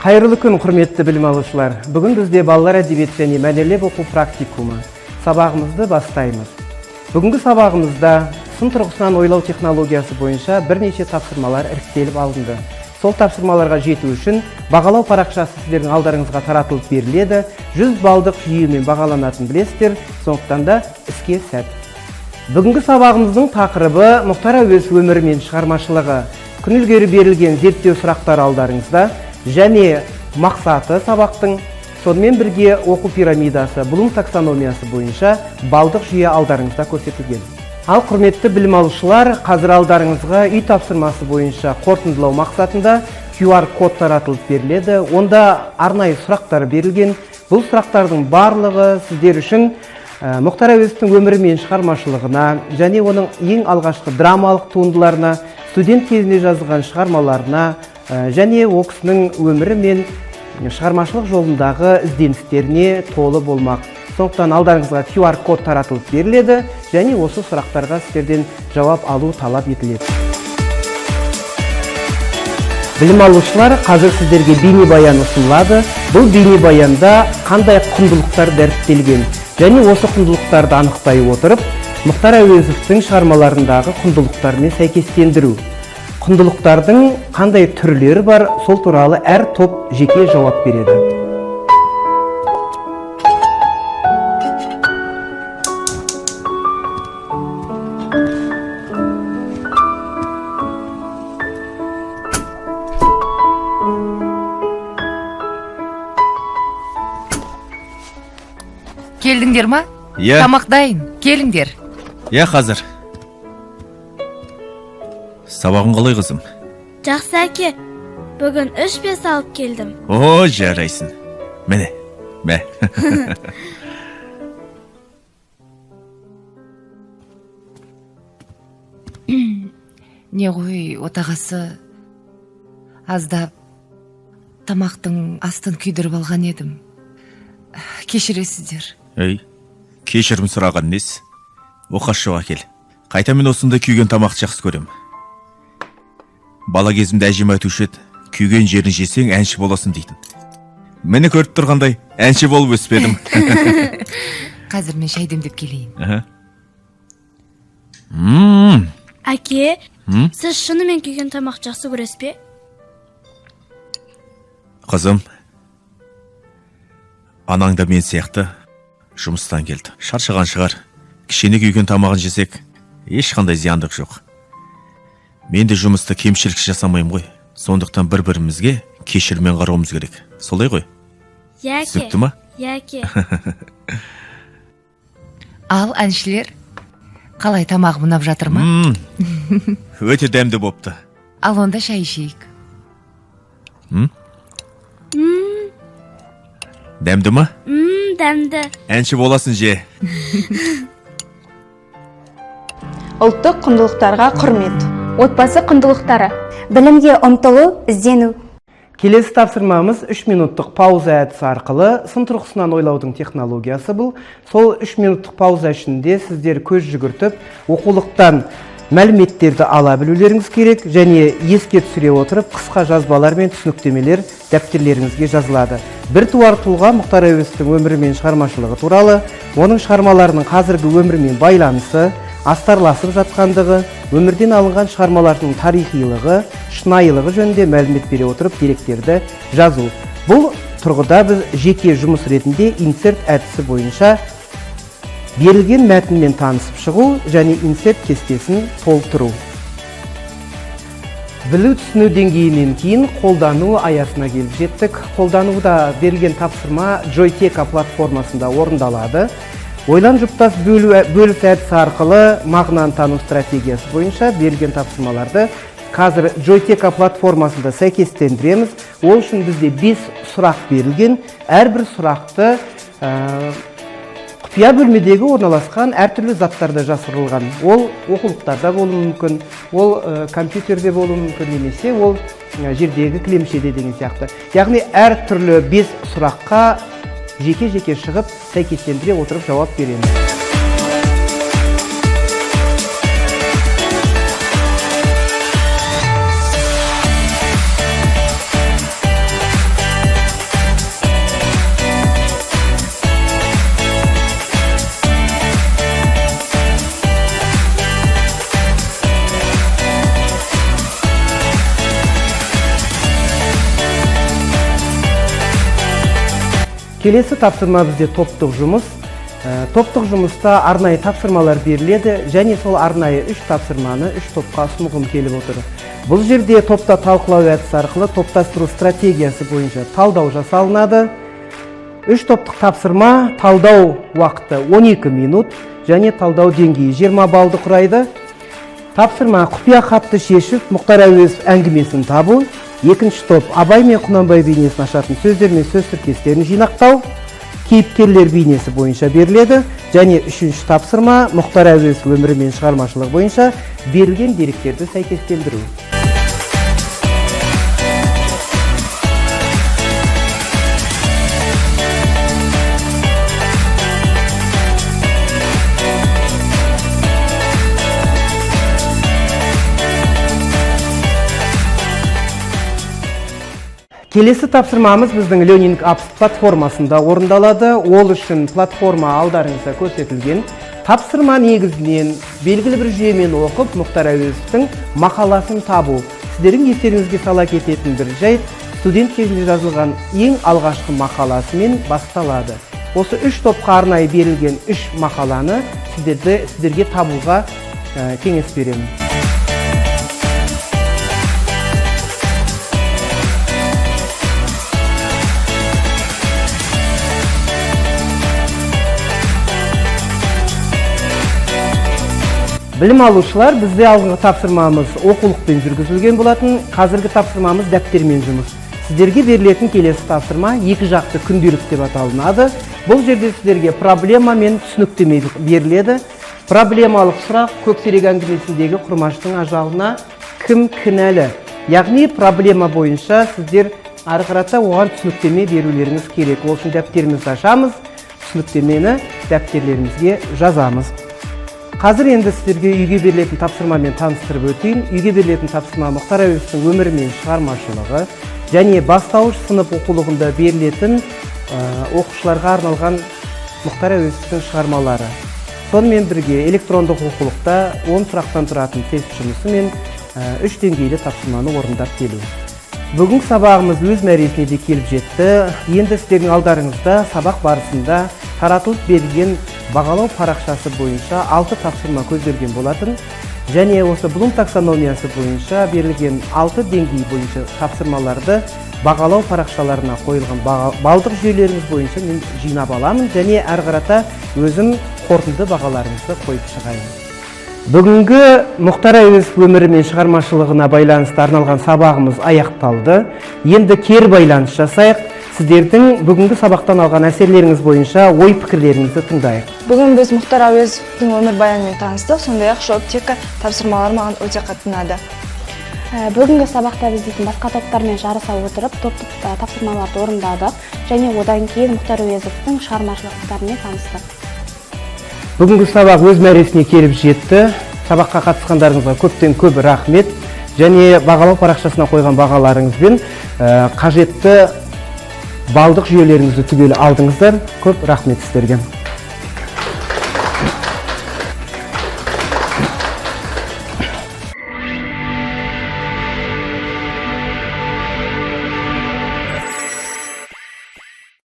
Қайырлы күн, құрметті білім алушылар. Бүгін бізде балалар әдебиет және мәнерлеп оқу практикумы. Сабағымызды бастаймыз. Бүгінгі сабағымызда сын тұрғысынан ойлау технологиясы бойынша бірнеше тапсырмалар іріктеліп алынды. Сол тапсырмаларға жету үшін бағалау парақшасы сіздердің алдарыңызға таратылып беріледі. 100 балдық жүйемен бағаланатын білесіздер, сондықтан да іске сәт. Бүгінгі сабағымыздың тақырыбы Мұхтар Әуезов өмірі мен шығармашылығы. Күн ілгері берілген зерттеу сұрақтары алдарыңызда және мақсаты сабақтың, сонымен бірге оқу пирамидасы, Блум таксономиясы бойынша балдық жүйе алдарыңызда көрсетілген. Ал құрметті білім алушылар, қазір алдарыңызға үй тапсырмасы бойынша қорытындылау мақсатында QR код таратылып беріледі. Онда арнайы сұрақтар берілген. Бұл сұрақтардың барлығы сіздер үшін Мұхтар Әуезовтің өмірі мен шығармашылығына және оның ең алғашқы драмалық туындыларына, студент кезінде жазылған шығармаларына және ол кісінің өмірі мен шығармашылық жолындағы ізденістеріне толы болмақ. Сондықтан алдарыңызға QR код таратылып беріледі және осы сұрақтарға сіздерден жауап алу талап етіледі. Білім алушылар, қазір сіздерге бейнебаян ұсынылады. Бұл бейнебаянда қандай құндылықтар дәріптелген және осы құндылықтарды анықтай отырып, Мұхтар Әуезовтің шығармаларындағы құндылықтармен сәйкестендіру. Құндылықтардың қандай түрлері бар, сол туралы әр топ жеке жауап береді. Келдіңдер ма? Иә. Тамақ дайын, келіңдер. Иә, қазір. Сабағың қалай, қызым? Жақсы әке, бүгін 3-5 алып келдім. О, жарайсың. Міне, мә. Не ғой, отағасы, аздап тамақтың астын күйдіріп алған едім. Кешіресіздер. Ей, кешірім сұраған нес? Оқас жоқ әкел. Қайта мен осында күйген тамақты жақсы көрем. Бала кезімде әжем айтушы еді, күйген жерін жесең әнші боласың дейтін. Мені көріп тұрғандай әнші болып өспедім. Қазір мен шай демдеп келейін. Әке, сіз шынымен күйген тамақ жақсы көресіз бе? Қызым, анаң да мен сияқты жұмыстан келді. Шаршаған шығар. Кішкене күйген тамағын жесек, ешқандай зияндық жоқ. Мен де жұмысты кемшіліксіз жасамаймын ғой. Сондықтан бір-бірімізге кешірмен қарауымыз керек. Солай ғой? Яке. Түсінікті ма? Яке. Ал әншілер, қалай тамақ ұнап жатыр ма? Өте дәмді бопты. Ал онда шай ішейік. Дәмді ма? Дәмді. Әнші боласын же. Ұлттық құндылықтарға құрмет. Отбасы құндылықтары. Білімге ұмтылу, іздену. Келесі тапсырмамыз 3 минуттық пауза әдісі арқылы сын тұрғысынан ойлаудың технологиясы бұл. Сол 3 минуттық пауза ішінде сіздер көз жүгіртіп, оқулықтан мәліметтерді ала білулеріңіз керек және еске түсіре отырып қысқа жазбалар мен түсініктемелер дәптерлеріңізге жазылады. Бір туар тұлға Мұхтар Әуезовтің өмірі мен шығармашылығы туралы, оның шығармаларының қазіргі өмірмен байланысы, астарласып жатқандығы, өмірден алынған шығармалардың тарихилығы, шынайылығы жөнінде мәлімет бере отырып деректерді жазу. Бұл тұрғыда біз жеке жұмыс ретінде инсерт әдісі бойынша берілген мәтінмен танысып шығу және инсерт кестесін толтыру. Білу түсіну деңгейінен кейін қолдану аясына келіп жеттік. Қолдануда берілген тапсырма Joyteka платформасында орындалады. Ойлан жұптас бөліс әдісі арқылы мағынаны тану стратегиясы бойынша берілген тапсырмаларды қазір Joyteka платформасында сәйкестендіреміз. Ол үшін бізде 5 сұрақ берілген. Әрбір сұрақты құпия бөлмедегі орналасқан әртүрлі заттарда жасырылған. Ол оқулықтарда болуы мүмкін, ол компьютерде болуы мүмкін немесе ол жердегі кілемшеде деген сияқты. Яғни әртүрлі 5 сұраққа жеке-жеке шығып, сәйкестендіре отырып жауап береміз. Келесі тапсырма бізде топтық жұмыс. Топтық жұмыста арнайы тапсырмалар беріледі, және сол арнайы 3 тапсырманы 3 топқа ұсынғым келіп отыр. Бұл жерде топта талқылау әдісі арқылы топтастыру стратегиясы бойынша талдау жасалынады. 3 топтық тапсырма, талдау уақыты 12 минут, және талдау деңгейі 20 балды құрайды. Тапсырма құпия хатты шешіп, Мұхтар Әуезов әңгімесін табу. Екінші топ Абай мен Құнанбай бейнесін ашатын сөздер мен сөз тіркестерін жинақтау. Кейіпкерлер бейнесі бойынша беріледі. Және үшінші тапсырма Мұхтар Әуезов өмірі мен шығармашылығы бойынша берілген деректерді сәйкестендіру. Келесі тапсырмамыз біздің Learning Apps платформасында орындалады. Ол үшін платформа алдарыңызда көрсетілген. Тапсырма негізінен белгілі бір жүйемен оқып, Мұхтар Әуезовтің мақаласын табу. Сіздердің естеріңізге сала кететін бір жайт, студент кезінде жазылған ең алғашқы мақаласымен басталады. Осы 3 топқа арнайы берілген 3 мақаланы сіздерге табуға кеңес беремін. Білім алушылар, бізде алғанғы тапсырмамыз оқулықпен жүргізілген болатын, қазіргі тапсырмамыз дәптермен жұмыс. Сіздерге берілетін келесі тапсырма екі жақты күнделік деп аталынады. Бұл жерде сіздерге проблема мен түсініктеме беріледі. Проблемалық сұрақ көксерек әңгімесіндегі құрмаштың ажалына кім кінәлі? Яғни проблема бойынша сіздер ары қарата оған түсініктеме берулеріңіз керек. Ол үшін дәптерімізді ашамыз, түсініктемені дәптерлерімізге жазамыз. Қазір енді сіздерге үйге берілетін тапсырмамен таныстырып өтейін. Үйге берілетін тапсырма Мұхтар Әуезовтің өмірі мен шығармашылығы және бастауыш сынып оқулығында берілетін оқушыларға арналған Мұхтар Әуезовтің шығармалары. Сонымен бірге электрондық оқулықта 10 сұрақтан тұратын тест жұмысы мен 3 деңгейлі тапсырманы орындап келу. Бүгінгі сабағымыз өз мәресіне де келіп жетті. Енді сіздердің алдарыңызда сабақ барысында таратылып берілген бағалау парақшасы бойынша 6 тапсырма көзделген болатын, және осы Блум таксономиясы бойынша берілген 6 деңгей бойынша тапсырмаларды бағалау парақшаларына қойылған балдық жүйелеріңіз бойынша мен жинап аламын, және әрі қарата өзім қорытынды бағаларыңызды қойып шығайын. Бүгінгі Мұхтар Әуезов өмірі мен шығармашылығына байланысты арналған сабағымыз аяқталды. Енді кері байланыс жасайық. Сіздердің бүгінгі сабақтан алған әсерлеріңіз бойынша ой пікірлеріңізді тыңдайық. Бүгін біз Мұхтар Әуезовтың өмірбаянымен таныстық, сондай-ақ жоптека тапсырмалары маған өте қатты ұнады. Бүгінгі сабақта біз басқа топтармен жарыса отырып, топтық тапсырмаларды орындадық, және одан кейін Мұхтар Әуезовтың шығармашылықтарымен таныстық. Бүгінгі сабақ өз мәресіне келіп жетті. Сабаққа қатысқандарыңызға көптен көп рахмет, және бағалау парақшасына қойған бағаларыңызбен қажетті балдық жүйелеріңізді түгел алдыңыздар. Көп рахмет сіздерге.